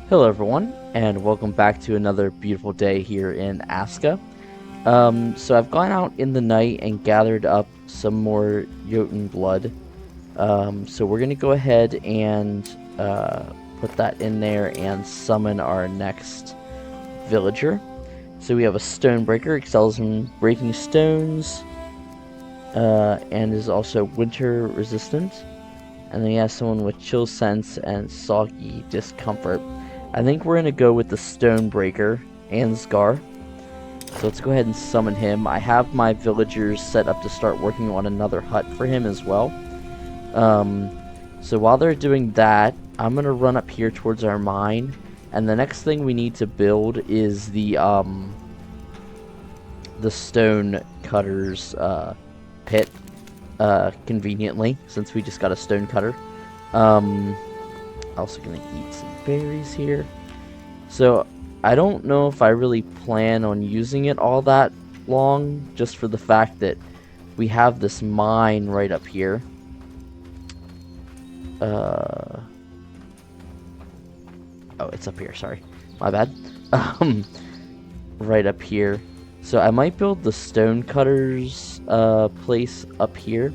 Hello everyone, and welcome back to another beautiful day here in Aska. So I've gone out in the night and gathered up some more Jotun blood. So we're going to go ahead and put that in there and summon our next villager. So we have a Stonebreaker, excels in breaking stones, and is also winter resistant. And then he has someone with chill sense and soggy discomfort. I think we're going to go with the Stonebreaker, Ansgar. So let's go ahead and summon him. I have my villagers set up to start working on another hut for him as well. So while they're doing that, I'm going to run up here towards our mine. And the next thing we need to build is the stone cutter's pit. Conveniently, since we just got a stone cutter. Also gonna eat some berries here. So I don't know if I really plan on using it all that long, just for the fact that we have this mine right up here. Oh, it's up here, sorry. My bad. Right up here. So I might build the stone cutter's place up here.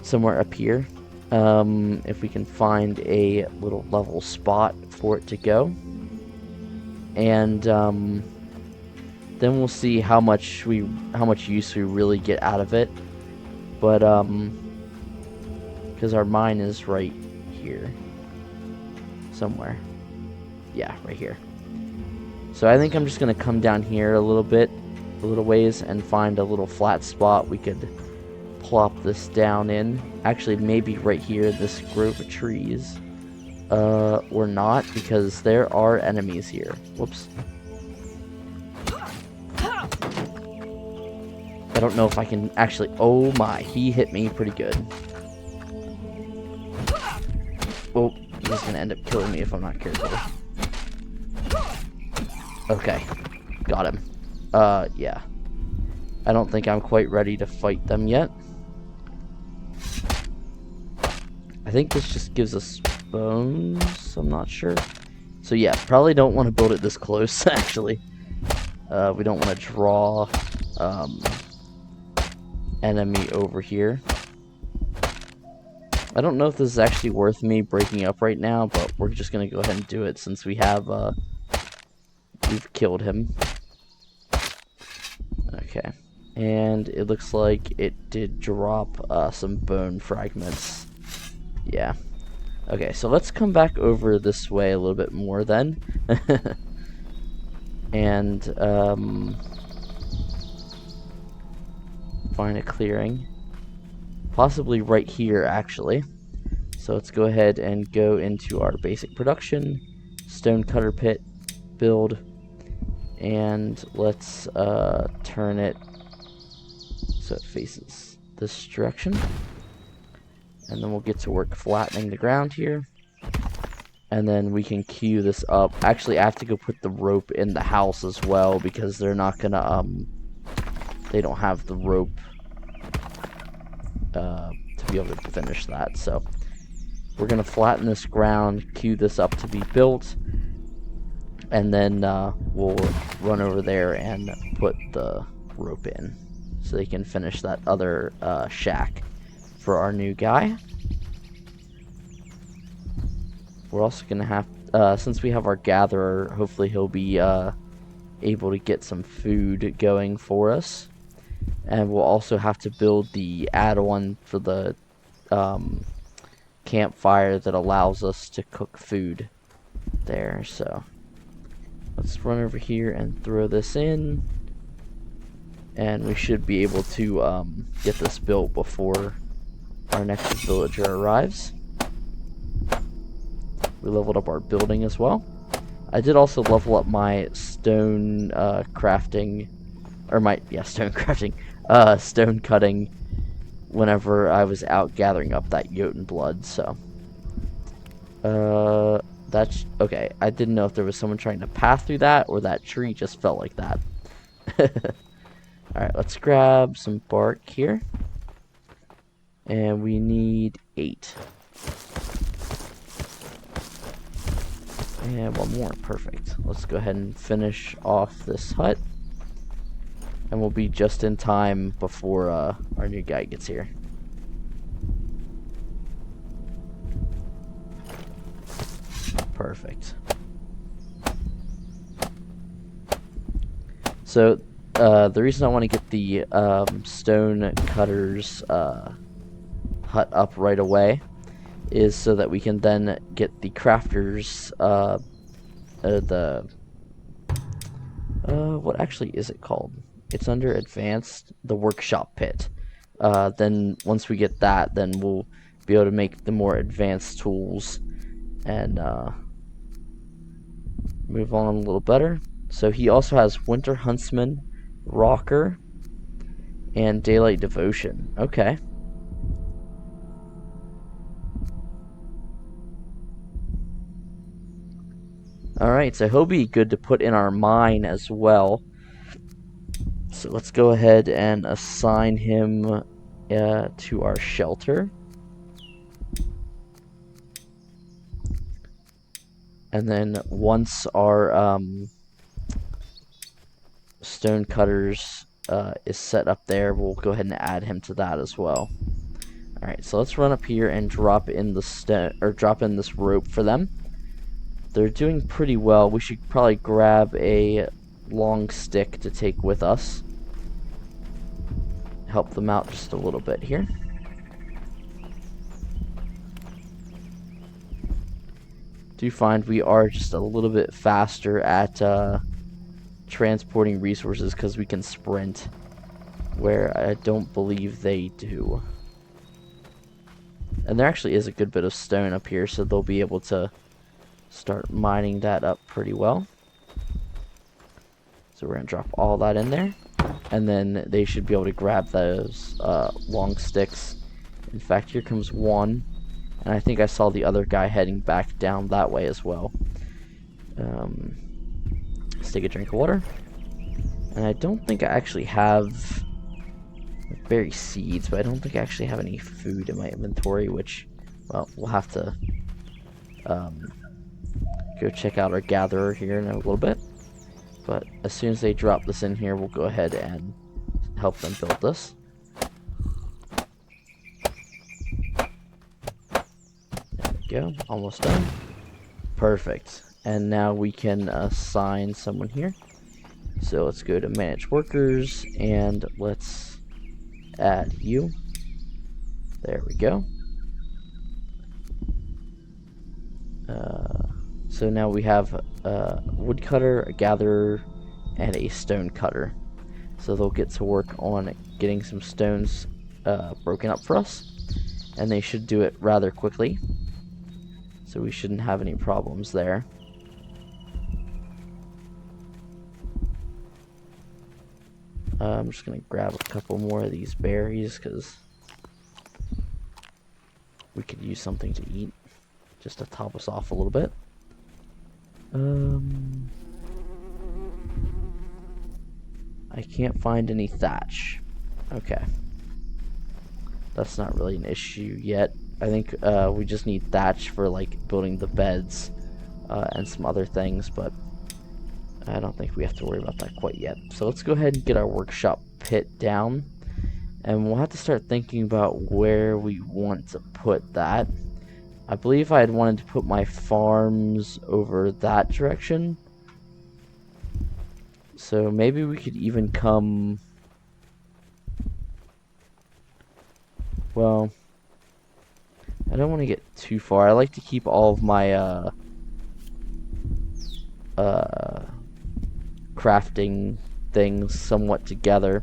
Somewhere up here. If we can find a little level spot for it to go. And then we'll see how much use we really get out of it. But because our mine is right here. Somewhere. Yeah, right here. So I think I'm just going to come down here a little ways, and find a little flat spot we could plop this down in. Actually, maybe right here, this grove of trees. Or not, because there are enemies here. Whoops. I don't know if I can actually... Oh my, he hit me pretty good. Oh, he's going to end up killing me if I'm not careful. Okay, got him. Yeah. I don't think I'm quite ready to fight them yet. I think this just gives us bones, I'm not sure. So yeah, probably don't want to build it this close, actually. We don't want to draw enemy over here. I don't know if this is actually worth me breaking up right now, but we're just going to go ahead and do it since we have... we've killed him. Okay. And it looks like it did drop some bone fragments. Yeah. Okay, so let's come back over this way a little bit more then. And find a clearing. Possibly right here, actually. So let's go ahead and go into our basic production. Stone cutter pit. Build. And let's turn it so it faces this direction. And then we'll get to work flattening the ground here. And then we can queue this up. Actually, I have to go put the rope in the house as well, because they're not gonna, they don't have the rope to be able to finish that. So we're gonna flatten this ground, queue this up to be built. And then we'll run over there and put the rope in so they can finish that other shack for our new guy. We're also going to have, since we have our gatherer, hopefully he'll be able to get some food going for us. And we'll also have to build the add-on for the campfire that allows us to cook food there, so... Let's run over here and throw this in. And we should be able to get this built before our next villager arrives. We leveled up our building as well. I did also level up my stone crafting, or my, yeah, stone crafting, stone cutting whenever I was out gathering up that Jotun blood, so. That's okay. I didn't know if there was someone trying to pass through that or that tree just felt like that. Alright, let's grab some bark here. And we need 8. And one more. Perfect. Let's go ahead and finish off this hut. And we'll be just in time before our new guy gets here. Perfect. So, the reason I want to get the stone cutter's hut up right away is so that we can then get the crafter's, what actually is it called? It's under advanced, the workshop pit. Then once we get that, then we'll be able to make the more advanced tools and move on a little better. So he also has Winter Huntsman, Rocker, and Daylight Devotion. Okay. Alright, so he'll be good to put in our mine as well. So let's go ahead and assign him to our shelter. And then once our stone cutters is set up there, we'll go ahead and add him to that as well. Alright, so let's run up here and drop in the drop in this rope for them. They're doing pretty well. We should probably grab a long stick to take with us. Help them out just a little bit here. Do find we are just a little bit faster at transporting resources because we can sprint, where I don't believe they do. And there actually is a good bit of stone up here, so they'll be able to start mining that up pretty well. So we're going to drop all that in there, and then they should be able to grab those long sticks. In fact, here comes one, and I think I saw the other guy heading back down that way as well. Let's take a drink of water. And I don't think I actually have berry seeds, but I don't think I actually have any food in my inventory, which, well, we'll have to go check out our gatherer here in a little bit. But as soon as they drop this in here, we'll go ahead and help them build this. There we go, almost done. Perfect. And now we can assign someone here. So let's go to manage workers and let's add you. There we go. So now we have a woodcutter, a gatherer, and a stone cutter. So they'll get to work on getting some stones broken up for us. And they should do it rather quickly. So we shouldn't have any problems there. I'm just going to grab a couple more of these berries because we could use something to eat just to top us off a little bit. I can't find any thatch. Okay. That's not really an issue yet. I think we just need thatch for like building the beds and some other things, but I don't think we have to worry about that quite yet. So let's go ahead and get our workshop pit down, and we'll have to start thinking about where we want to put that. I believe I had wanted to put my farms over that direction. So maybe we could even come... Well, I don't want to get too far. I like to keep all of my crafting things somewhat together.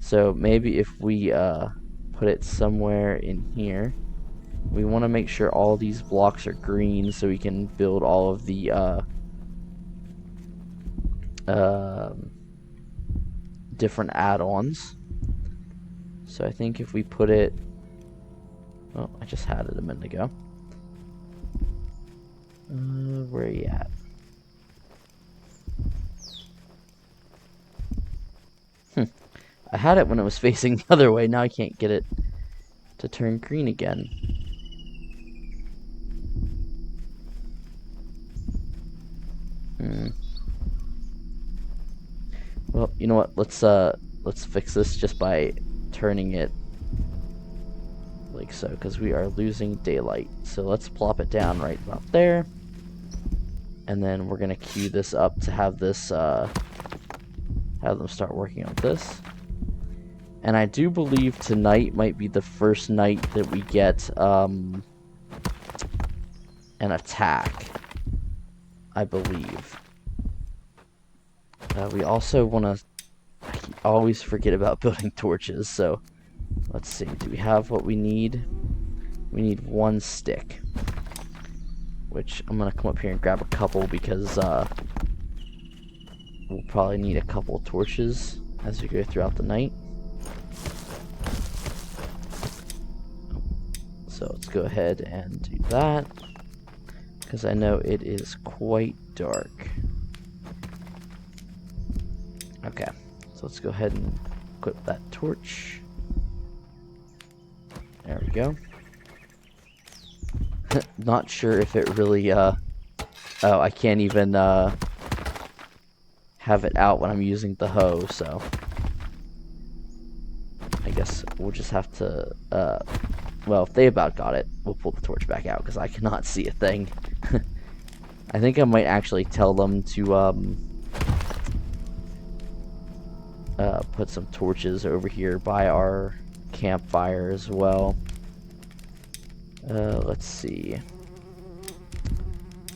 So maybe if we put it somewhere in here. We want to make sure all these blocks are green so we can build all of the different add-ons. So I think if we put it... Oh, I just had it a minute ago. Where are you at? I had it when it was facing the other way. Now I can't get it to turn green again. Well, you know what? Let's fix this just by turning it like so, because we are losing daylight. So let's plop it down right about there. And then we're gonna queue this up to have this have them start working on this. And I do believe tonight might be the first night that we get an attack, I believe. We also want to... I always forget about building torches, so let's see. Do we have what we need? We need 1 stick, which I'm going to come up here and grab a couple because we'll probably need a couple torches as we go throughout the night. So let's go ahead and do that, because I know it is quite dark. Okay, so let's go ahead and equip that torch. There we go. Not sure if it really, oh, I can't even, have it out when I'm using the hoe, so I guess we'll just have to, well, if they about got it, we'll pull the torch back out, because I cannot see a thing. I think I might actually tell them to, put some torches over here by our campfire as well. Let's see.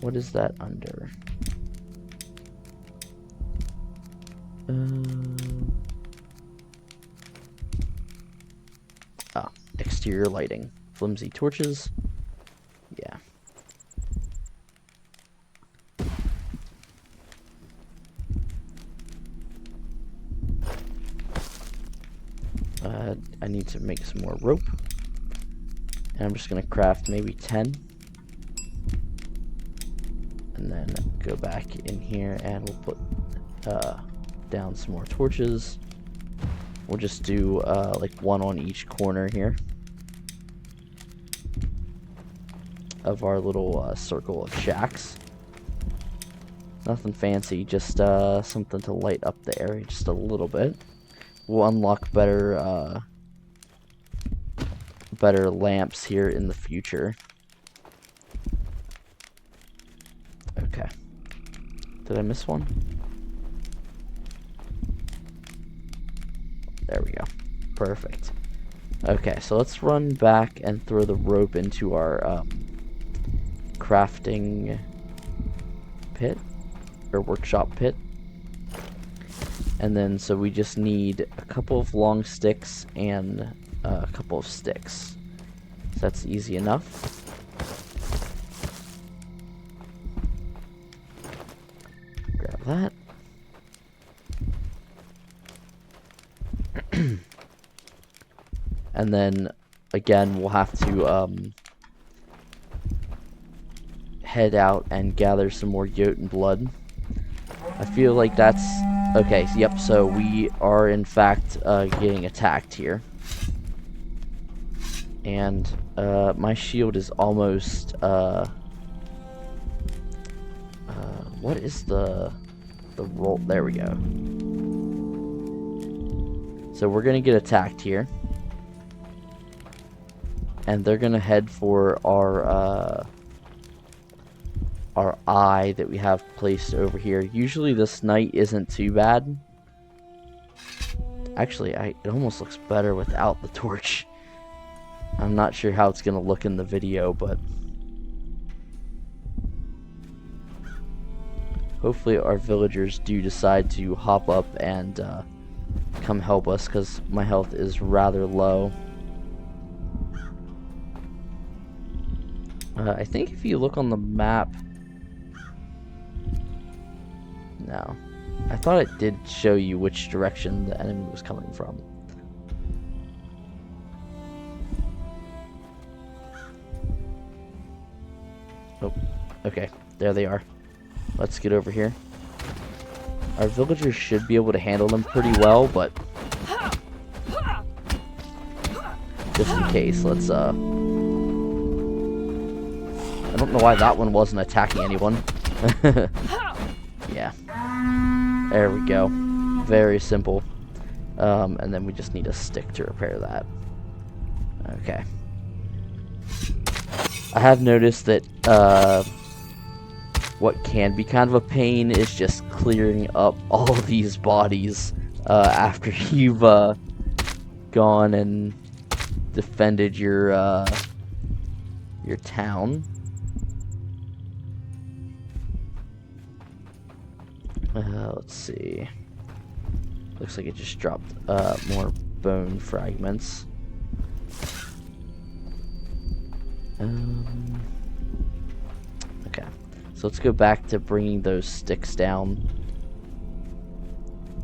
What is that under? Exterior lighting. Flimsy torches. Yeah. I need to make some more rope. And I'm just going to craft maybe 10. And then go back in here and we'll put down some more torches. We'll just do like 1 on each corner here of our little circle of shacks. Nothing fancy, just something to light up the area just a little bit. We'll unlock better better lamps here in the future. Okay. Did I miss one? There we go. Perfect. Okay, so let's run back and throw the rope into our crafting pit, or workshop pit. And then, so we just need a couple of long sticks and a couple of sticks. So that's easy enough. Grab that. And then, again, we'll have to head out and gather some more Jotun blood. I feel like that's... Okay, yep, so we are in fact getting attacked here. And my shield is almost... what is the roll? There we go. So we're gonna get attacked here. And they're gonna head for our eye that we have placed over here. Usually this night isn't too bad. Actually, it almost looks better without the torch. I'm not sure how it's gonna look in the video, but hopefully our villagers do decide to hop up and come help us, because my health is rather low. I think if you look on the map... No. I thought it did show you which direction the enemy was coming from. Oh, okay. There they are. Let's get over here. Our villagers should be able to handle them pretty well, but... just in case, let's, I don't know why that one wasn't attacking anyone. Yeah. There we go. Very simple. And then we just need a stick to repair that. Okay. I have noticed that what can be kind of a pain is just clearing up all these bodies after you've gone and defended your town. Let's see. Looks like it just dropped more bone fragments. Okay, so let's go back to bringing those sticks down,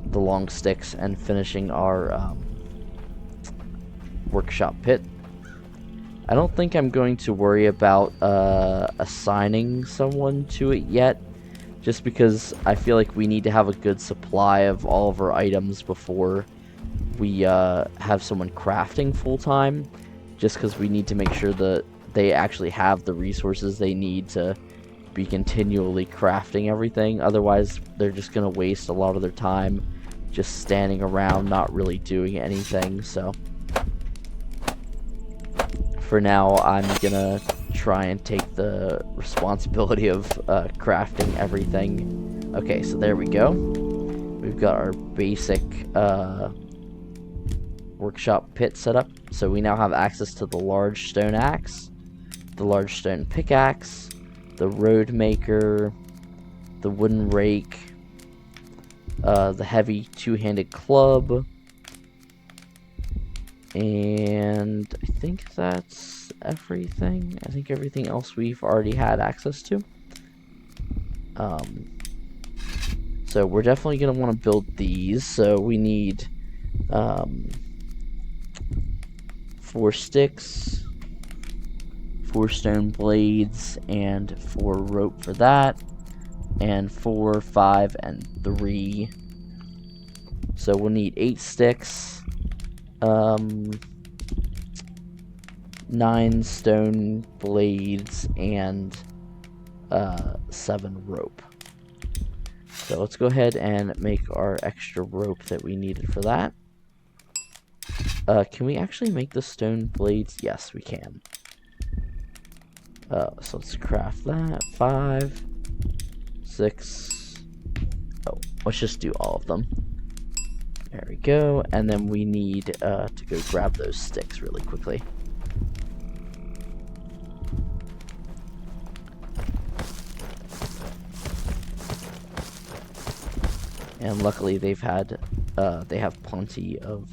the long sticks, and finishing our workshop pit. I don't think I'm going to worry about assigning someone to it yet, just because I feel like we need to have a good supply of all of our items before we have someone crafting full-time, just because we need to make sure that they actually have the resources they need to be continually crafting everything. Otherwise, they're just going to waste a lot of their time just standing around, not really doing anything. So for now, I'm gonna try and take the responsibility of crafting everything. Okay, so there we go. We've got our basic workshop pit set up. So we now have access to the large stone axe, the large stone pickaxe, the road maker, the wooden rake, the heavy two-handed club, and I think that's everything. I think everything else we've already had access to. So we're definitely going to want to build these. So we need 4 sticks, 4 stone blades, and 4 rope for that, and 4, 5, and 3. So we'll need 8 sticks, 9 stone blades, and 7 rope. So let's go ahead and make our extra rope that we needed for that. Can we actually make the stone blades? Yes, we can. So let's craft that. 5, 6. Oh, let's just do all of them. There we go. And then we need to go grab those sticks really quickly. And luckily they have plenty of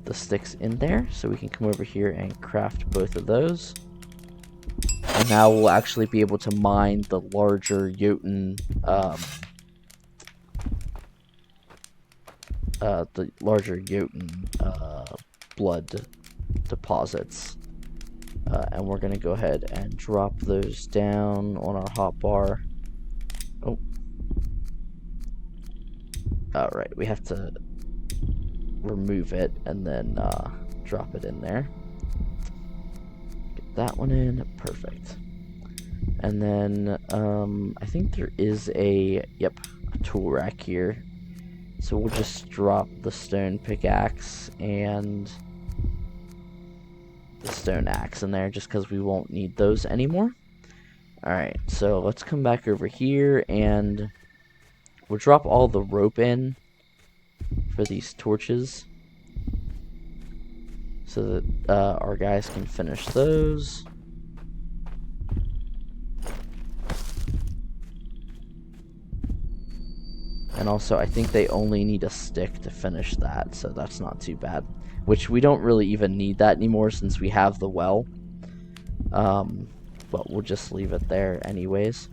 the sticks in there, so we can come over here and craft both of those. And now we'll actually be able to mine the larger Jotun, blood deposits. And we're gonna go ahead and drop those down on our hotbar. Oh. Alright, we have to remove it and then drop it in there. Get that one in. Perfect. And then I think there is a tool rack here. So we'll just drop the stone pickaxe and the stone axe in there just because we won't need those anymore. Alright, so let's come back over here and we'll drop all the rope in for these torches so that our guys can finish those. And also, I think they only need a stick to finish that, so that's not too bad. Which we don't really even need that anymore since we have the well. But we'll just leave it there anyways.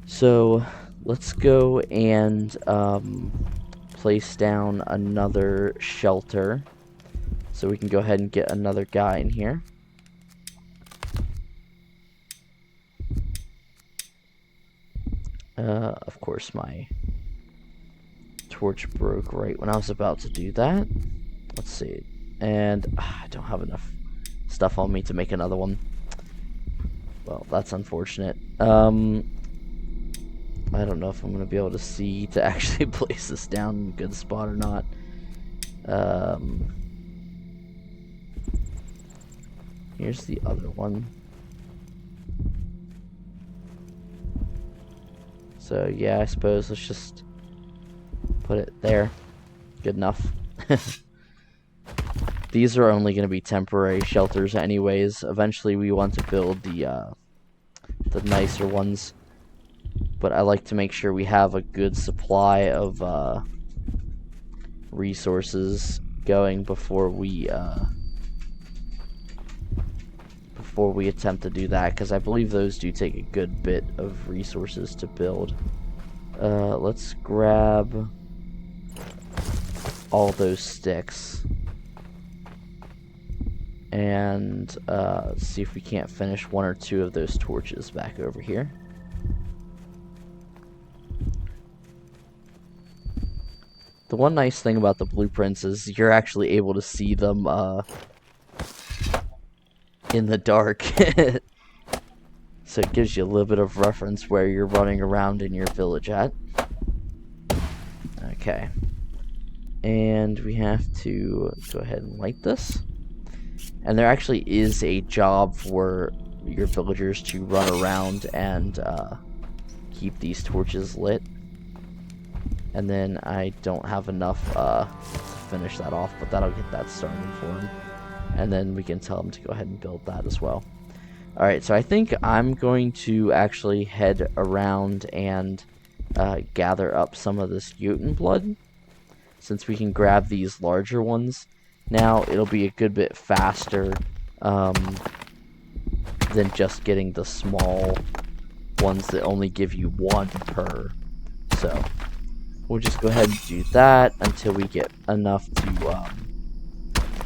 So let's go and place down another shelter so we can go ahead and get another guy in here. Of course my torch broke right when I was about to do that. Let's see. And I don't have enough stuff on me to make another one. Well, that's unfortunate. I don't know if I'm going to be able to see to actually place this down in a good spot or not. Here's the other one. So yeah, I suppose let's just put it there. Good enough. These are only going to be temporary shelters anyways. Eventually we want to build the nicer ones. But I like to make sure we have a good supply of resources going before we attempt to do that, because I believe those do take a good bit of resources to build. Let's grab all those sticks and see if we can't finish one or two of those torches back over here. The one nice thing about the blueprints is you're actually able to see them in the dark. So it gives you a little bit of reference where you're running around in your village at. Okay. And we have to go ahead and light this. And there actually is a job for your villagers to run around and keep these torches lit. And then I don't have enough to finish that off, but that'll get that started for them. And then we can tell them to go ahead and build that as well. Alright, so I think I'm going to actually head around and gather up some of this Jotun blood, since we can grab these larger ones. Now, it'll be a good bit faster than just getting the small ones that only give you one per. So, we'll just go ahead and do that until we get enough to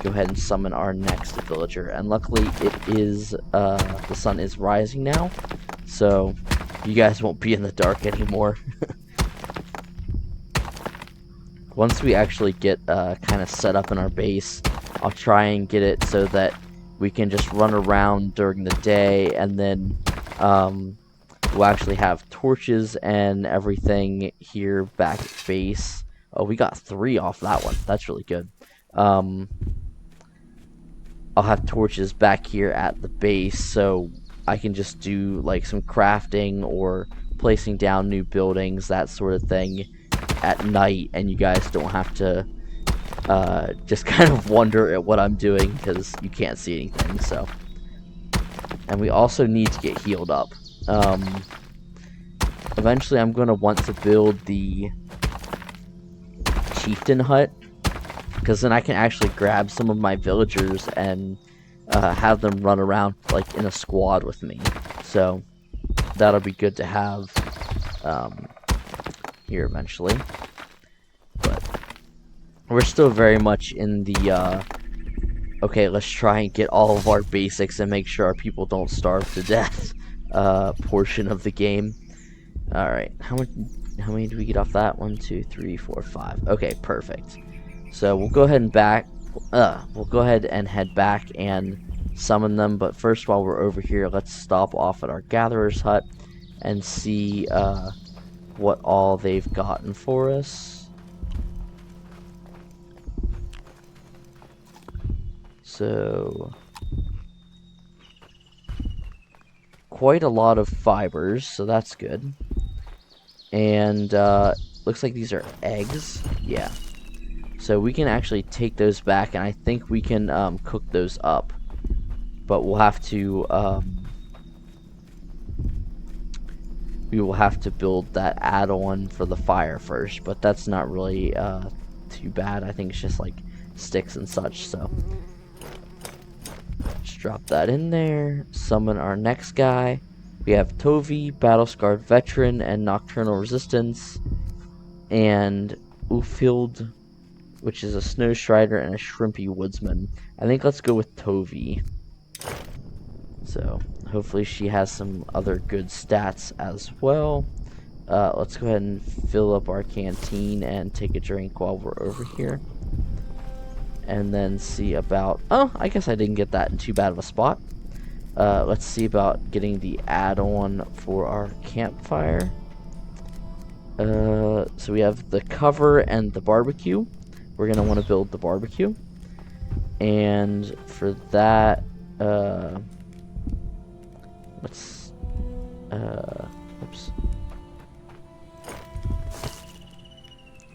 go ahead and summon our next villager. And luckily, it is the sun is rising now, so you guys won't be in the dark anymore. Once we actually get kind of set up in our base, I'll try and get it so that we can just run around during the day, and then we'll actually have torches and everything here back at base. Oh, we got 3 off that one. That's really good. I'll have torches back here at the base, so I can just do like some crafting or placing down new buildings, that sort of thing, at night, and you guys don't have to just kind of wonder at what I'm doing because you can't see anything. So, and we also need to get healed up. Eventually I'm going to want to build the chieftain hut, because then I can actually grab some of my villagers and have them run around like in a squad with me. So that'll be good to have here eventually. But we're still very much in the okay, let's try and get all of our basics and make sure our people don't starve to death portion of the game. Alright, how many do we get off that? 1, 2, 3, 4, 5. Okay, perfect. So we'll go ahead and head back and summon them. But first, while we're over here, let's stop off at our gatherer's hut and see what all they've gotten for us. So, quite a lot of fibers, so that's good. And looks like these are eggs. Yeah. So we can actually take those back, and I think we can cook those up. But we'll have to we will have to build that add-on for the fire first, but that's not really too bad. I think it's just like sticks and such. So just drop that in there. Summon our next guy. We have Tovi, Battle-Scarred Veteran, and Nocturnal Resistance, and Ufield, which is a Snow Strider and a Shrimpy Woodsman. I think let's go with Tovi. So hopefully she has some other good stats as well. Let's go ahead and fill up our canteen and take a drink while we're over here. And then see about... Oh, I guess I didn't get that in too bad of a spot. Let's see about getting the add-on for our campfire. So we have the cover and the barbecue. We're gonna want to build the barbecue, and for that, let's, oops,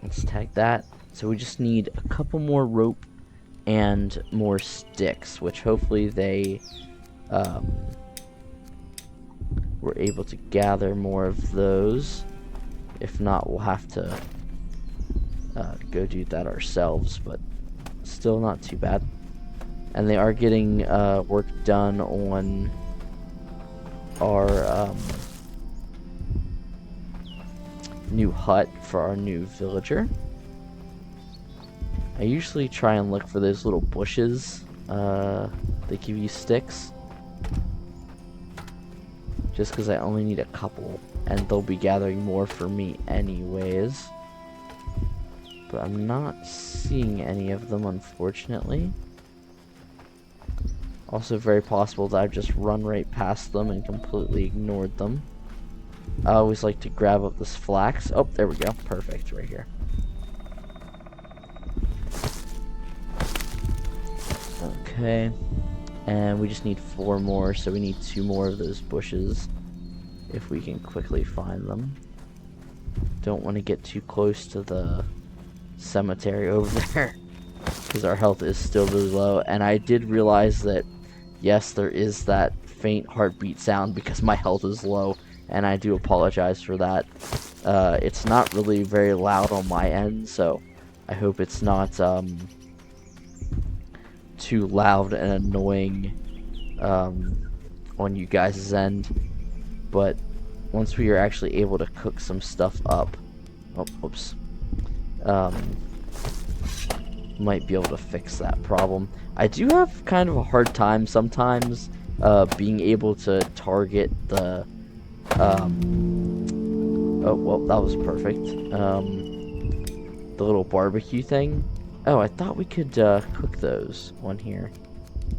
let's tag that. So we just need a couple more rope and more sticks, which hopefully they, we're able to gather more of those. If not, we'll have to go do that ourselves, but still not too bad. And they are getting work done on our new hut for our new villager. I usually try and look for those little bushes that give you sticks, just because I only need a couple, and they'll be gathering more for me anyways. But I'm not seeing any of them, unfortunately. Also very possible that I've just run right past them and completely ignored them. I always like to grab up this flax. Oh, there we go. Perfect, right here. Okay. And we just need 4 more, so we need 2 more of those bushes if we can quickly find them. Don't want to get too close to the cemetery over there, because our health is still really low. And I did realize that, yes, there is that faint heartbeat sound because my health is low, and I do apologize for that. It's not really very loud on my end, so I hope it's not too loud and annoying on you guys' end. But once we are actually able to cook some stuff up, oh, whoops, might be able to fix that problem. I do have kind of a hard time sometimes being able to target the oh, well, that was perfect, the little barbecue thing. Oh, I thought we could cook those on here.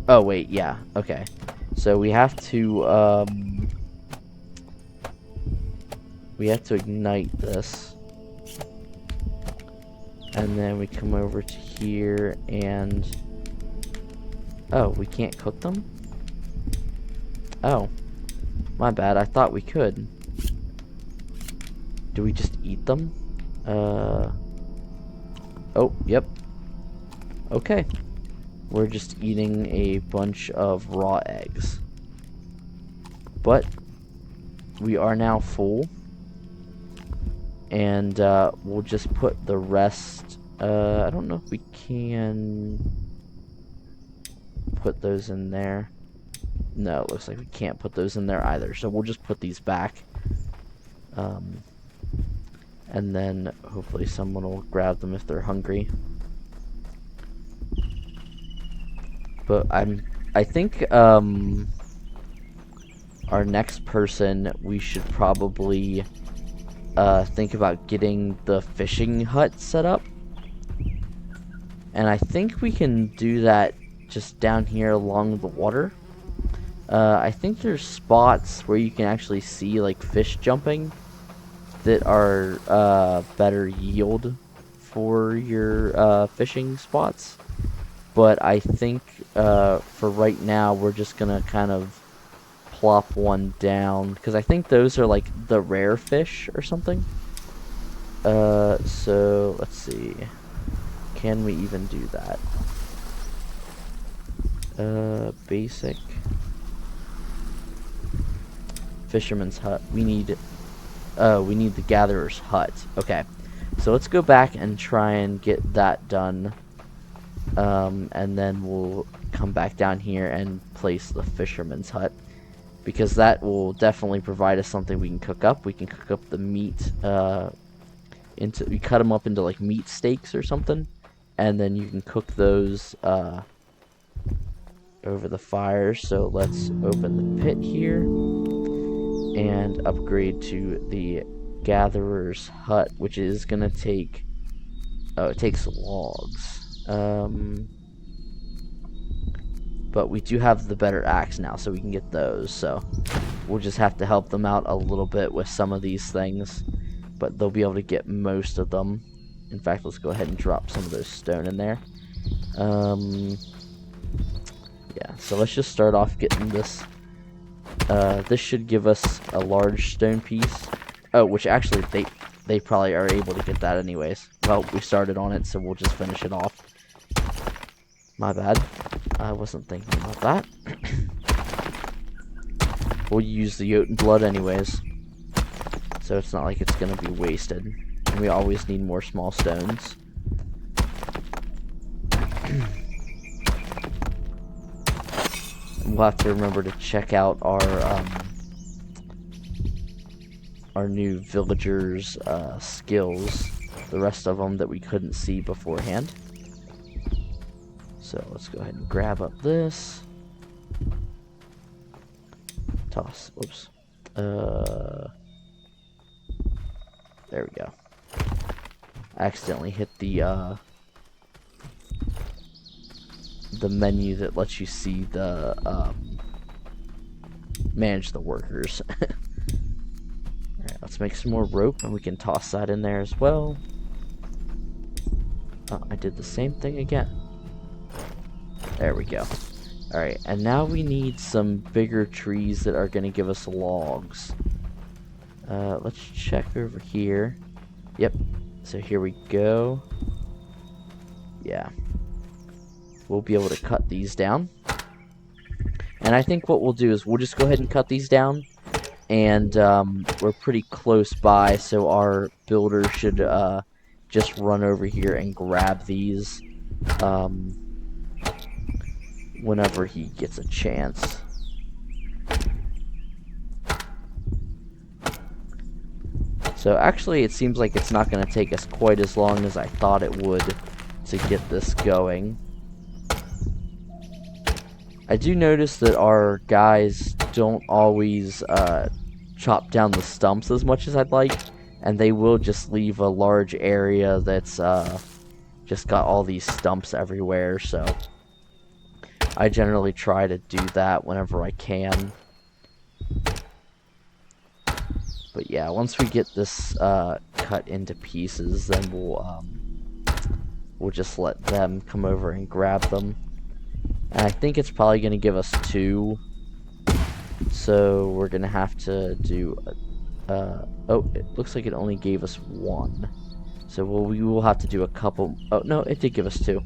Oh wait, yeah, okay, so we have to ignite this. And then we come over to here and... Oh, we can't cook them? Oh. My bad, I thought we could. Do we just eat them? Oh, yep. Okay. We're just eating a bunch of raw eggs. But we are now full. And we'll just put the rest, I don't know if we can put those in there. No, it looks like we can't put those in there either, so we'll just put these back. And then hopefully someone will grab them if they're hungry. But I think our next person, we should probably think about getting the fishing hut set up. And I think we can do that just down here along the water. I think there's spots where you can actually see like fish jumping that are better yield for your fishing spots. But I think for right now we're just gonna kind of plop one down, because I think those are like the rare fish or something. So let's see, can we even do that? Basic fisherman's hut. We need the gatherer's hut. Okay, so let's go back and try and get that done, and then we'll come back down here and place the fisherman's hut, because that will definitely provide us something we can cook up. We can cook up the meat we cut them up into like meat steaks or something, and then you can cook those over the fire. So let's open the pit here and upgrade to the gatherer's hut, which is gonna take, oh, it takes logs, but we do have the better axe now, so we can get those. So we'll just have to help them out a little bit with some of these things, but they'll be able to get most of them. In fact, let's go ahead and drop some of those stone in there. Yeah, so let's just start off getting this. This should give us a large stone piece. Oh, which actually they probably are able to get that anyways. Well, we started on it, so we'll just finish it off. My bad. I wasn't thinking about that. We'll use the Jotun blood anyways, so it's not like it's gonna be wasted. And we always need more small stones. We'll have to remember to check out our new villagers' skills, the rest of them that we couldn't see beforehand. So let's go ahead and grab up this. Toss. Oops. There we go. I accidentally hit the menu that lets you see the manage the workers. Alright, let's make some more rope and we can toss that in there as well. Oh, I did the same thing again. There we go. Alright, and now we need some bigger trees that are going to give us logs. Let's check over here. Yep, so here we go. Yeah. We'll be able to cut these down. And I think what we'll do is we'll just go ahead and cut these down. And we're pretty close by, so our builder should just run over here and grab these whenever he gets a chance. So actually it seems like it's not going to take us quite as long as I thought it would to get this going. I do notice that our guys don't always chop down the stumps as much as I'd like, and they will just leave a large area that's just got all these stumps everywhere, so I generally try to do that whenever I can. But yeah, once we get this cut into pieces, then we'll just let them come over and grab them. And I think it's probably going to give us 2, so we're going to have to do oh, it looks like it only gave us 1, so we will have to do a couple. Oh no, it did give us 2,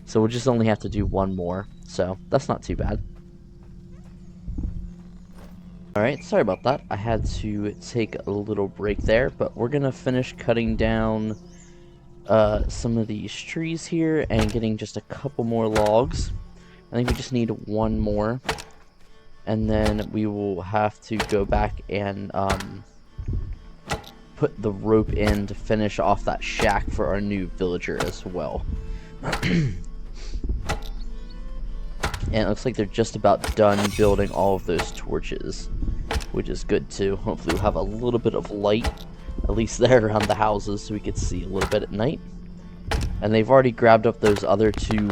so we'll just only have to do 1 more, so that's not too bad. Alright, sorry about that. I had to take a little break there, but we're going to finish cutting down some of these trees here and getting just a couple more logs. I think we just need 1 more, and then we will have to go back and put the rope in to finish off that shack for our new villager as well. And it looks like they're just about done building all of those torches, which is good too. Hopefully we'll have a little bit of light, at least there around the houses, so we can see a little bit at night. And they've already grabbed up those other 2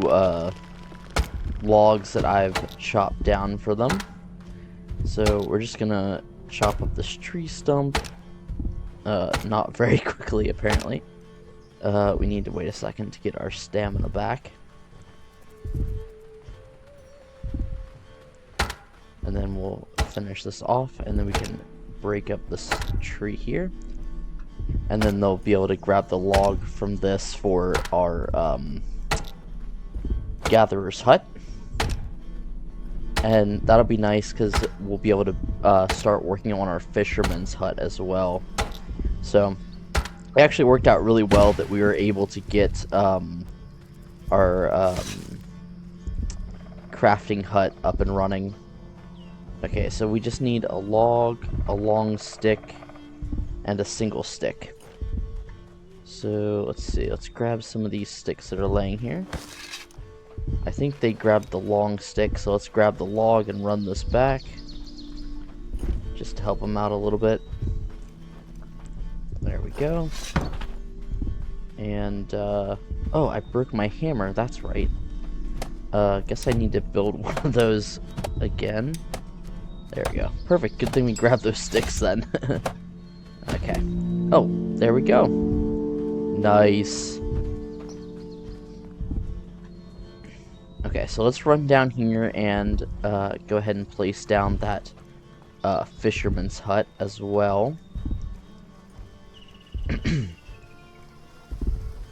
logs that I've chopped down for them. So we're just gonna chop up this tree stump. Not very quickly, apparently. We need to wait a second to get our stamina back. And then we'll finish this off, and then we can break up this tree here. And then they'll be able to grab the log from this for our gatherer's hut. And that'll be nice because we'll be able to start working on our fisherman's hut as well. So it actually worked out really well that we were able to get our crafting hut up and running. Okay, so we just need a log, a long stick, and a single stick. So let's see, let's grab some of these sticks that are laying here. I think they grabbed the long stick, so let's grab the log and run this back, just to help them out a little bit. There we go. And oh, I broke my hammer, that's right. Guess I need to build one of those again. There we go. Perfect. Good thing we grabbed those sticks then. Okay. Oh, There we go. Nice. Okay, so let's run down here and go ahead and place down that fisherman's hut as well.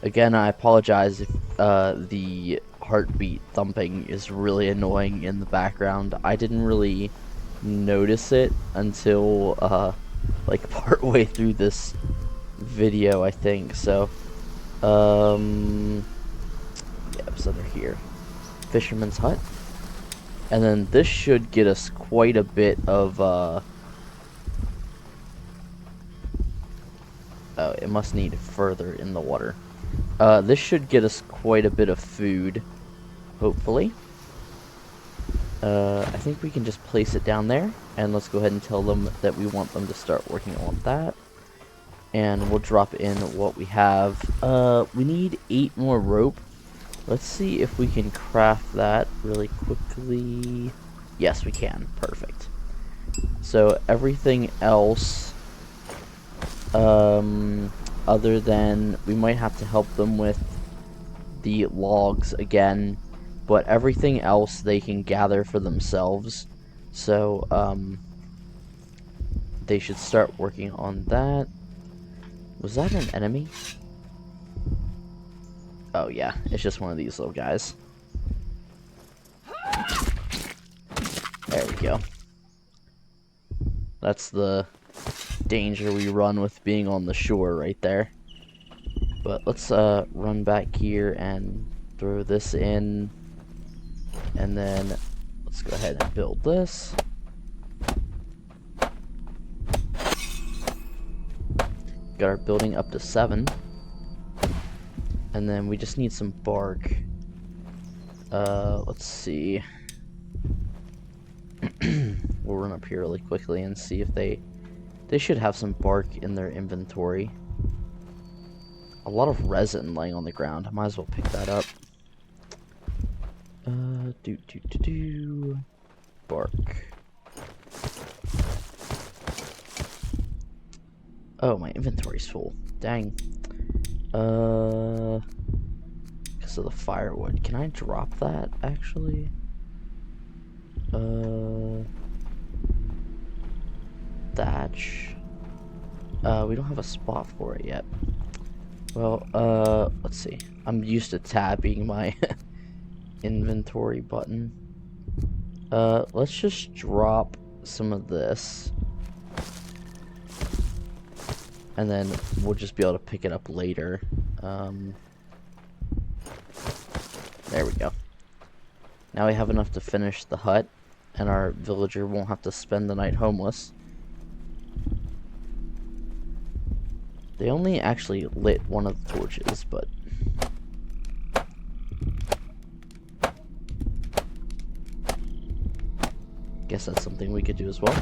Again, I apologize if the heartbeat thumping is really annoying in the background. I didn't really notice it until like partway through this video, I think. So, yeah, it's under here. Fisherman's hut. And then this should get us quite a bit of oh, it must need further in the water. This should get us quite a bit of food, hopefully. I think we can just place it down there, and let's go ahead and tell them that we want them to start working on that. And we'll drop in what we have. We need 8 more rope. Let's see if we can craft that really quickly. Yes, we can. Perfect. So everything else, other than we might have to help them with the logs again, but everything else they can gather for themselves. So they should start working on that. Was that an enemy? Oh yeah, it's just one of these little guys. There we go. That's the danger we run with being on the shore right there. But let's run back here and throw this in. And then let's go ahead and build this. Got our building up to 7. And then we just need some bark. Let's see. We'll run up here really quickly and see if they should have some bark in their inventory. A lot of resin laying on the ground. I might as well pick that up. Bark. Oh, my inventory's full. Dang. Because of the firewood. Can I drop that, actually? Thatch. We don't have a spot for it yet. Well, let's see. I'm used to tabbing my inventory button. Let's just drop some of this. And then we'll just be able to pick it up later. There we go. Now we have enough to finish the hut, and our villager won't have to spend the night homeless. They only actually lit one of the torches, but... guess that's something we could do as well.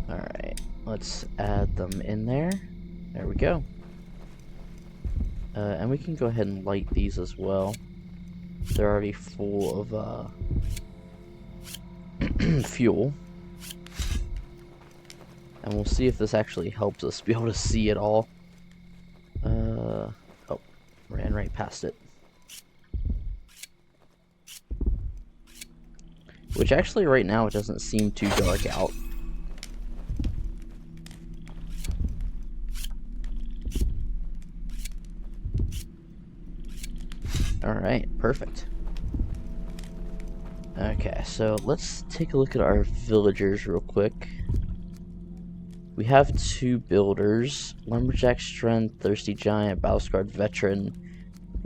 Alright, let's add them in there. There we go. And we can go ahead and light these as well. They're already full of fuel. And we'll see if this actually helps us be able to see it all. Oh, ran right past it. Which actually right now it doesn't seem too dark out. Alright, perfect. Okay, so let's take a look at our villagers real quick. We have 2 builders, Lumberjack Strength, Thirsty Giant, Battle-Scarred Veteran,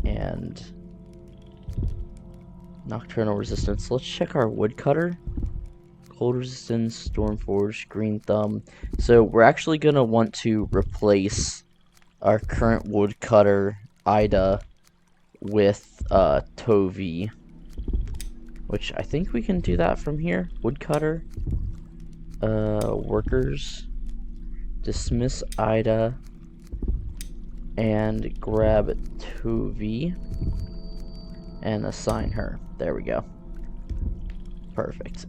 and Nocturnal Resistance. Let's check our Woodcutter. Cold Resistance, Stormforge, Green Thumb. So we're actually going to want to replace our current Woodcutter, Ida, with Tovi. Which I think we can do that from here. Woodcutter. Workers. Dismiss Ida and grab Tovi and assign her. There we go. Perfect.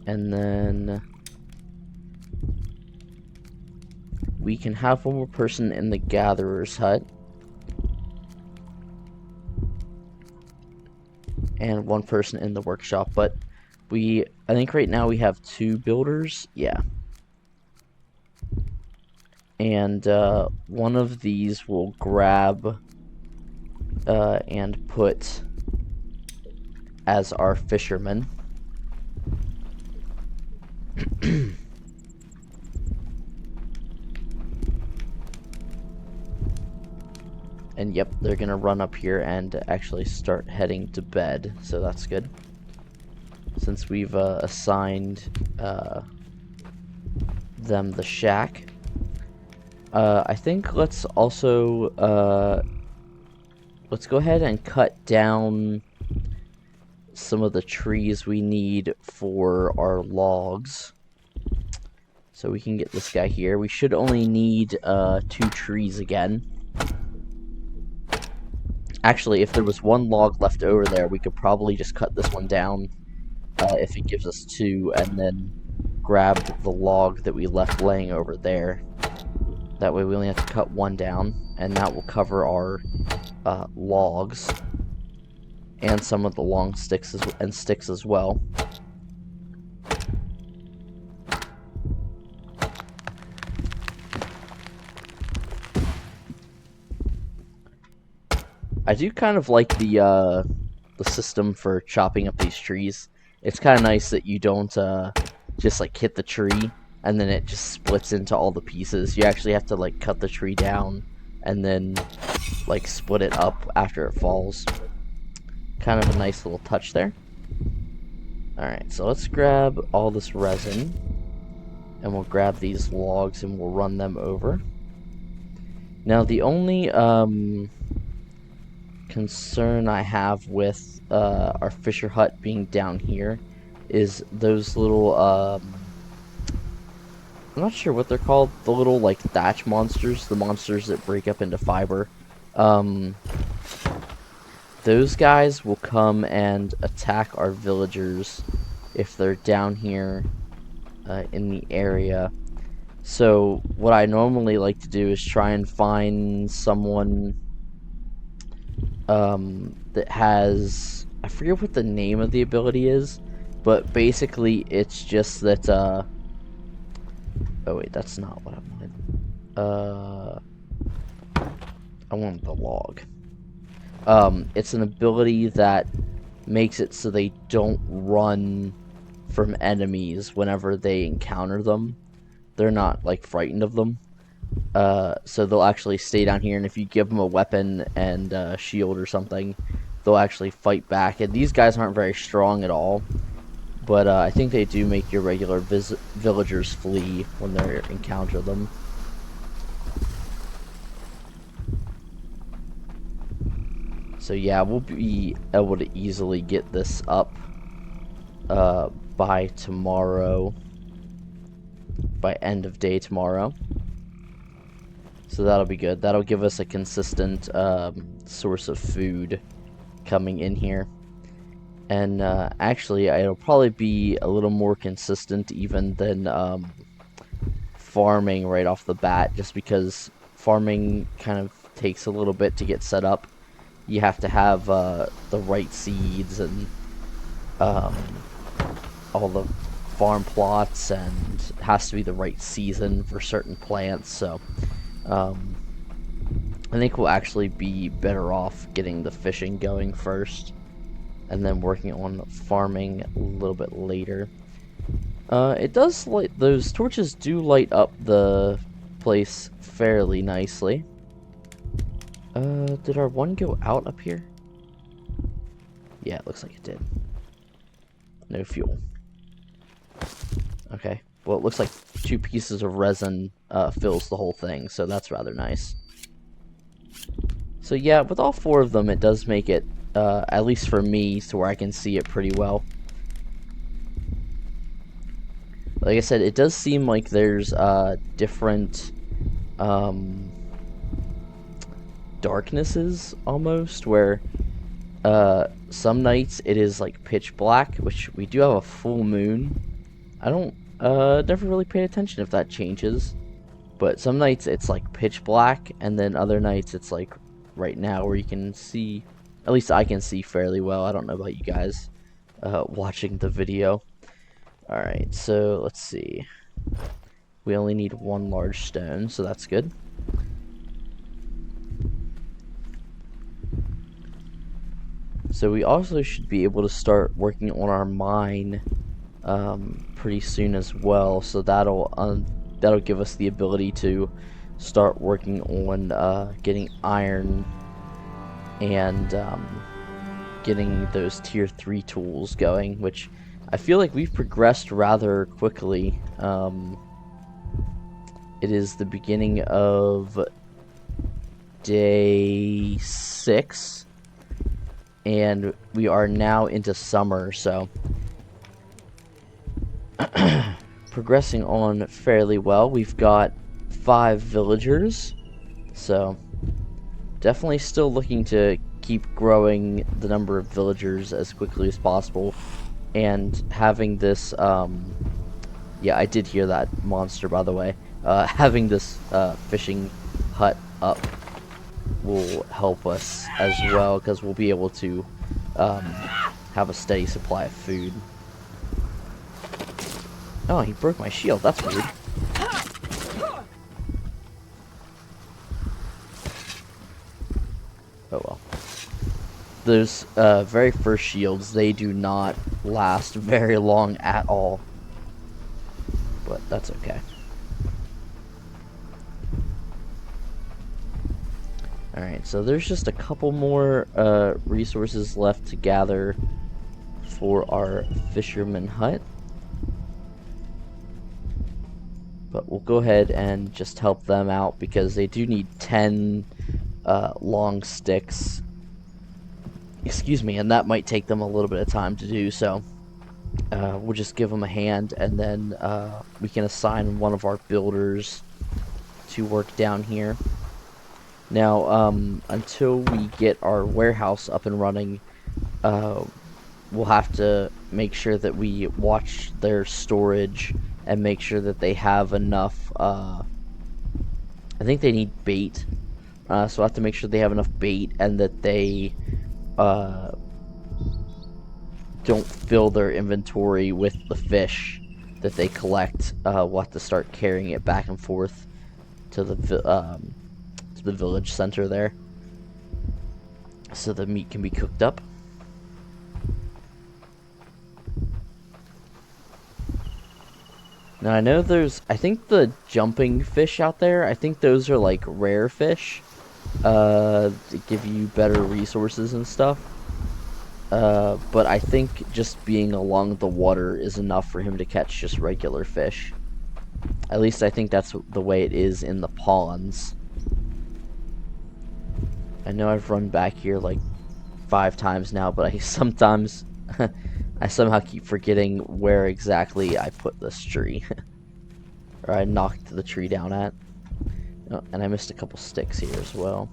And then we can have one more person in the gatherer's hut. And one person in the workshop, but I think right now we have 2 builders. Yeah. And one of these will grab and put as our fisherman. And yep, they're gonna run up here and actually start heading to bed, so that's good. Since we've assigned them the shack. I think let's also let's go ahead and cut down some of the trees we need for our logs. So we can get this guy here. We should only need 2 trees again. Actually, if there was 1 log left over there, we could probably just cut this one down if it gives us 2, and then grab the log that we left laying over there. That way we only have to cut 1 down, and that will cover our logs and some of the long sticks as well. I do kind of like the system for chopping up these trees. It's kind of nice that you don't just like hit the tree and then it just splits into all the pieces. You actually have to like cut the tree down and then like split it up after it falls. Kind of a nice little touch there. Alright, so let's grab all this resin and we'll grab these logs and we'll run them over. Now the only concern I have with our fisher hut being down here is those little I'm not sure what they're called, the little like thatch monsters, the monsters that break up into fiber. Those guys will come and attack our villagers if they're down here in the area. So what I normally like to do is try and find someone that has, I forget what the name of the ability is, but basically it's just that oh wait, that's not what I wanted. I wanted the log. It's an ability that makes it so they don't run from enemies whenever they encounter them. They're not like frightened of them. So they'll actually stay down here, and if you give them a weapon and a shield or something, they'll actually fight back. And these guys aren't very strong at all, but I think they do make your regular villagers flee when they encounter them. So yeah, we'll be able to easily get this up by tomorrow, by end of day tomorrow. So that'll be good. That'll give us a consistent source of food coming in here. And actually, it'll probably be a little more consistent even than farming right off the bat, just because farming kind of takes a little bit to get set up. You have to have the right seeds and all the farm plots, and it has to be the right season for certain plants, so I think we'll actually be better off getting the fishing going first and then working on farming a little bit later. It does light, those torches do light up the place fairly nicely. Did our one go out up here? Yeah, it looks like it did. No fuel. Okay. Well, it looks like 2 pieces of resin fills the whole thing, so that's rather nice. So yeah, with all 4 of them, it does make it, at least for me, to where I can see it pretty well. Like I said, it does seem like there's different darknesses, almost, where some nights it is like pitch black, which we do have a full moon. I don't never really paid attention if that changes. But some nights it's like pitch black, and then other nights it's like right now where you can see, at least I can see fairly well. I don't know about you guys watching the video. Alright, so let's see. We only need one large stone, so that's good. So we also should be able to start working on our mine pretty soon as well. So that'll give us the ability to start working on getting iron and getting those tier 3 tools going, which I feel like we've progressed rather quickly. It is the beginning of day 6, and we are now into summer, so progressing on fairly well. We've got 5 villagers, so definitely still looking to keep growing the number of villagers as quickly as possible, and having this yeah, I did hear that monster, by the way. Having this fishing hut up will help us as well, because we'll be able to have a steady supply of food. Oh, he broke my shield. That's weird. Oh well. Those very first shields, they do not last very long at all. But that's okay. Alright, so there's just a couple more resources left to gather for our fisherman hut. But we'll go ahead and just help them out, because they do need 10 long sticks. Excuse me, and that might take them a little bit of time to do, so we'll just give them a hand, and then we can assign one of our builders to work down here. Now, until we get our warehouse up and running, we'll have to make sure that we watch their storage and make sure that they have enough. I think they need bait, so we'll have to make sure they have enough bait, and that they don't fill their inventory with the fish that they collect. We'll have to start carrying it back and forth to the village center there, so the meat can be cooked up. Now I know I think the jumping fish out there, I think those are like rare fish, to give you better resources and stuff. But I think just being along the water is enough for him to catch just regular fish. At least I think that's the way it is in the ponds. I know I've run back here like 5 times now, but I sometimes I somehow keep forgetting where exactly I put this tree. Or I knocked the tree down at. Oh, and I missed a couple sticks here as well.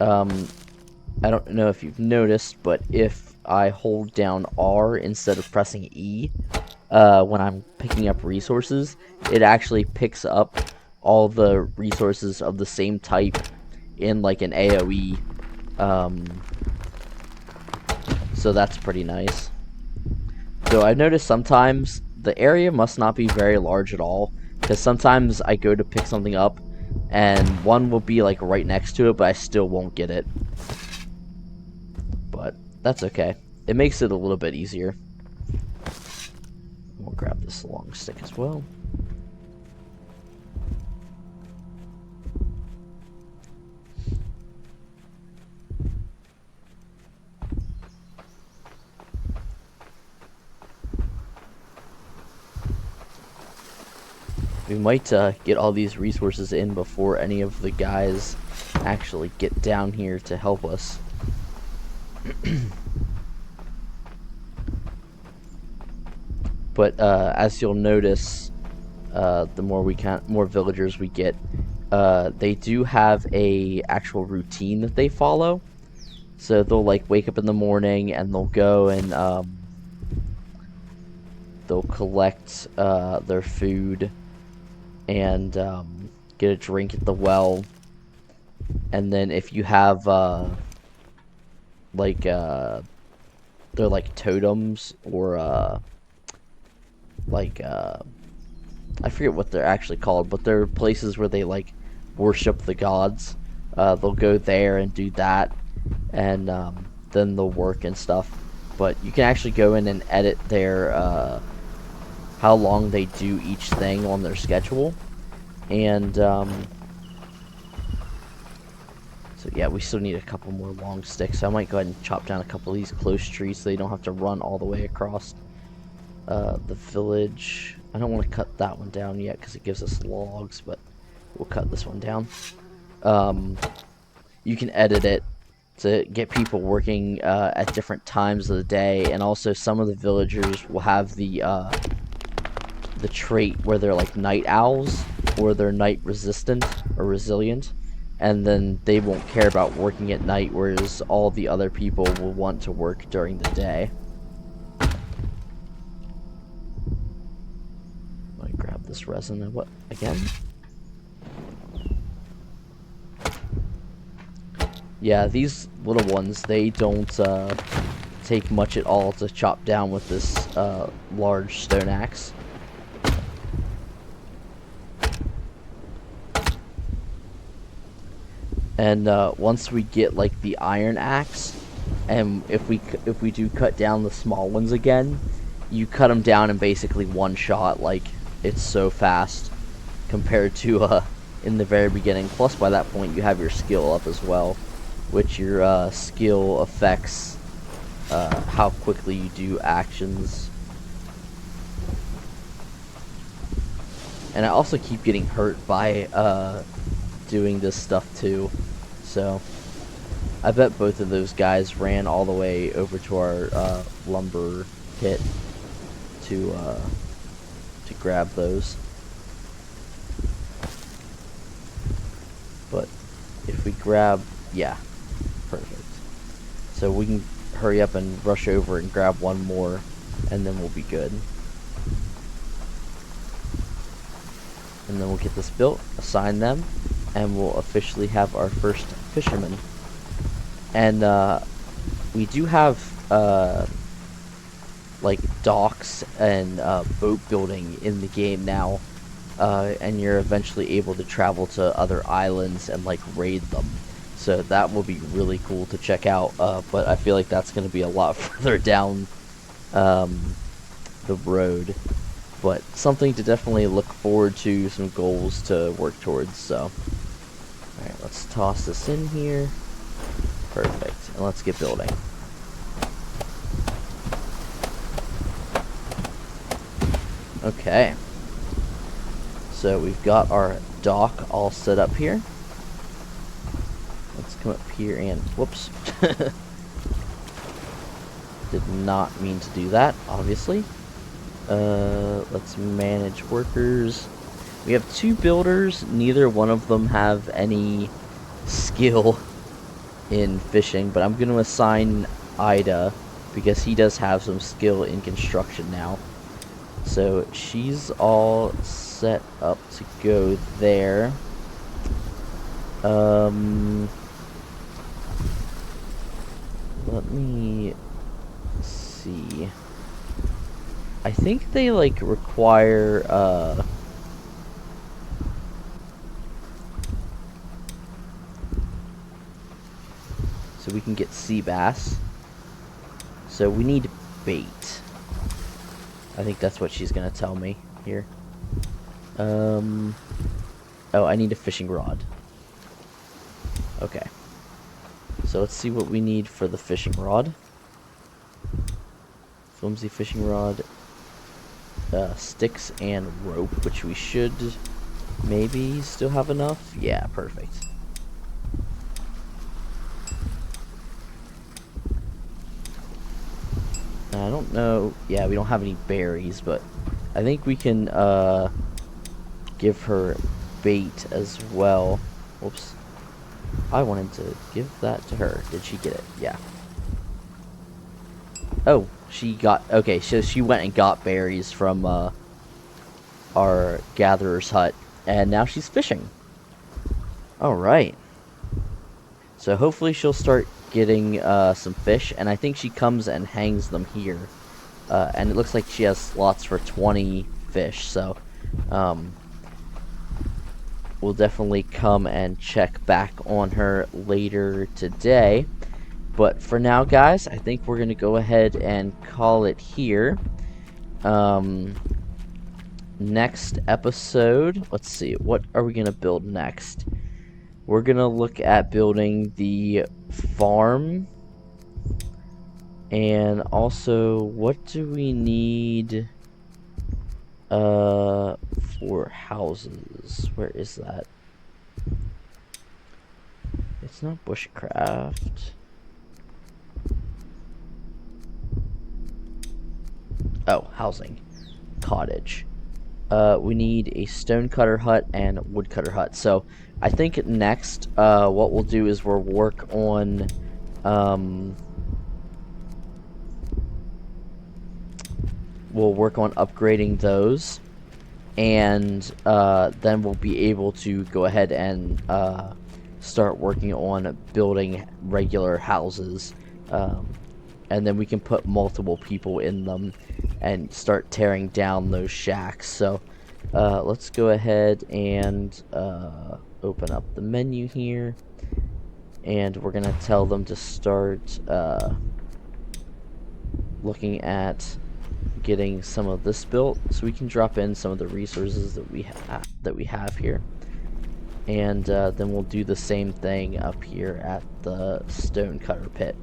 I don't know if you've noticed, but if I hold down R instead of pressing E when I'm picking up resources, it actually picks up all the resources of the same type in like an AoE. So that's pretty nice. So I've noticed sometimes the area must not be very large at all, because sometimes I go to pick something up and one will be like right next to it, but I still won't get it. But that's okay. It makes it a little bit easier. We'll grab this long stick as well. We might get all these resources in before any of the guys actually get down here to help us. But as you'll notice, the more villagers we get, they do have a actual routine that they follow. So they'll like wake up in the morning and they'll go and they'll collect their food and get a drink at the well. And then if you have like they're like totems or like I forget what they're actually called, but they're places where they like worship the gods. They'll go there and do that, and then they'll work and stuff. But you can actually go in and edit their how long they do each thing on their schedule, and so yeah, we still need a couple more long sticks. So I might go ahead and chop down a couple of these close trees so they don't have to run all the way across the village. I don't want to cut that one down yet because it gives us logs, but we'll cut this one down. You can edit it to get people working at different times of the day, and also some of the villagers will have the trait where they're like night owls, or they're night resistant or resilient, and then they won't care about working at night, whereas all the other people will want to work during the day. Let me grab this resin and what again? Yeah, these little ones, they don't take much at all to chop down with this large stone axe. And once we get like the iron axe, and if we do cut down the small ones again, you cut them down in basically one shot. Like, it's so fast compared to in the very beginning. Plus, by that point, you have your skill up as well, which your skill affects how quickly you do actions. And I also keep getting hurt by doing this stuff too, so I bet both of those guys ran all the way over to our lumber pit to grab those. But if we grab, yeah, perfect. So we can hurry up and rush over and grab one more, and then we'll be good. And then we'll get this built, assign them, and we'll officially have our first fisherman. And we do have like docks and boat building in the game now, and you're eventually able to travel to other islands and like raid them. So that will be really cool to check out, but I feel like that's going to be a lot further down the road. But something to definitely look forward to, some goals to work towards. So, alright, let's toss this in here. Perfect. And let's get building. Okay. So we've got our dock all set up here. Let's come up here and... whoops. Did not mean to do that, obviously. Let's manage workers. We have 2 builders. Neither one of them have any skill in fishing, but I'm going to assign Ida because he does have some skill in construction now. So she's all set up to go there. Let me see. I think they like require so we can get sea bass. So we need bait. I think that's what she's gonna tell me here. Oh, I need a fishing rod. Okay. So let's see what we need for the fishing rod. Flimsy fishing rod. Sticks and rope, which we should maybe still have enough. Yeah, perfect. I don't know. Yeah, we don't have any berries, but I think we can give her bait as well. Whoops. I wanted to give that to her. Did she get it? Yeah. Oh, she got... okay, so she went and got berries from our gatherer's hut, And now she's fishing. Alright. So hopefully she'll start getting some fish, and I think she comes and hangs them here. And it looks like she has slots for 20 fish, so we'll definitely come and check back on her later today. But for now, guys, I think we're going to go ahead and call it here. Next episode, let's see, what are we going to build next? We're going to look at building the farm. And also, what do we need for houses? Where is that? It's not bushcraft. Oh, housing. Cottage. We need a stonecutter hut and woodcutter hut. So I think next what we'll do is we'll work on upgrading those, and then we'll be able to go ahead and start working on building regular houses, and then we can put multiple people in them and start tearing down those shacks. So let's go ahead and open up the menu here, and we're gonna tell them to start looking at getting some of this built, so we can drop in some of the resources that we have here, and then we'll do the same thing up here at the stonecutter pit.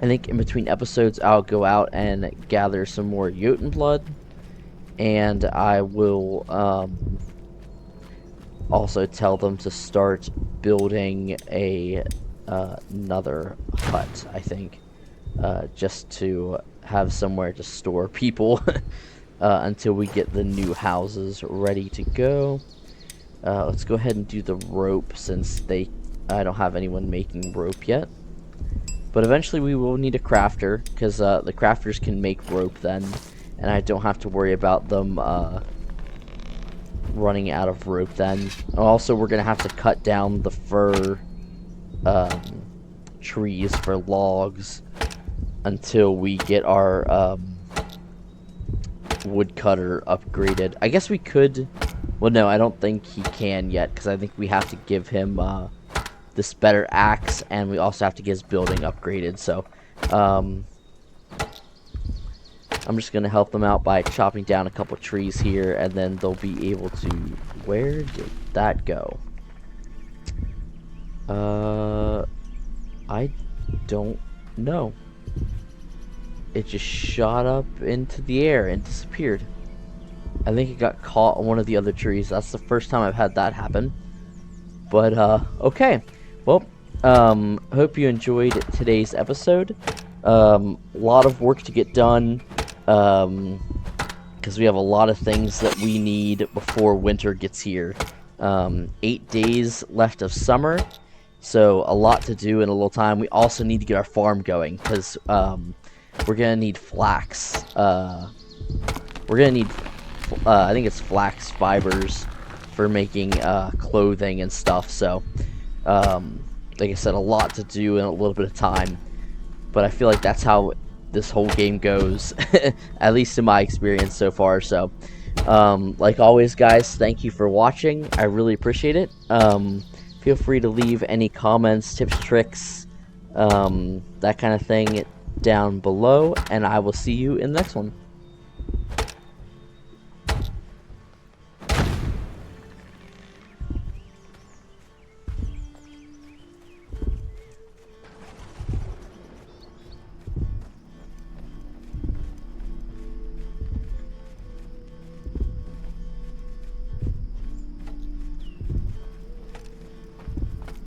I think in between episodes I'll go out and gather some more Jotun blood, and I will also tell them to start building another hut, I think, just to have somewhere to store people until we get the new houses ready to go. Let's go ahead and do the rope, since I don't have anyone making rope yet. But eventually we will need a crafter, because the crafters can make rope then, and I don't have to worry about them running out of rope then. Also, we're going to have to cut down the fir trees for logs until we get our woodcutter upgraded. I guess we could... Well, no, I don't think he can yet, because I think we have to give him this better axe, and we also have to get his building upgraded. So I'm just going to help them out by chopping down a couple trees here, and then they'll be able to... Where did that go? I don't know. It just shot up into the air and disappeared. I think it got caught on one of the other trees. That's the first time I've had that happen. But, okay. Well, hope you enjoyed today's episode. A lot of work to get done, because we have a lot of things that we need before winter gets here. 8 days left of summer, so a lot to do in a little time. We also need to get our farm going, because we're going to need flax. We're going to need, I think it's flax fibers for making clothing and stuff. So, like I said, a lot to do in a little bit of time. But I feel like that's how this whole game goes, at least in my experience so far. So, like always, guys, thank you for watching. I really appreciate it. Feel free to leave any comments, tips, tricks, that kind of thing down below, and I will see you in the next one.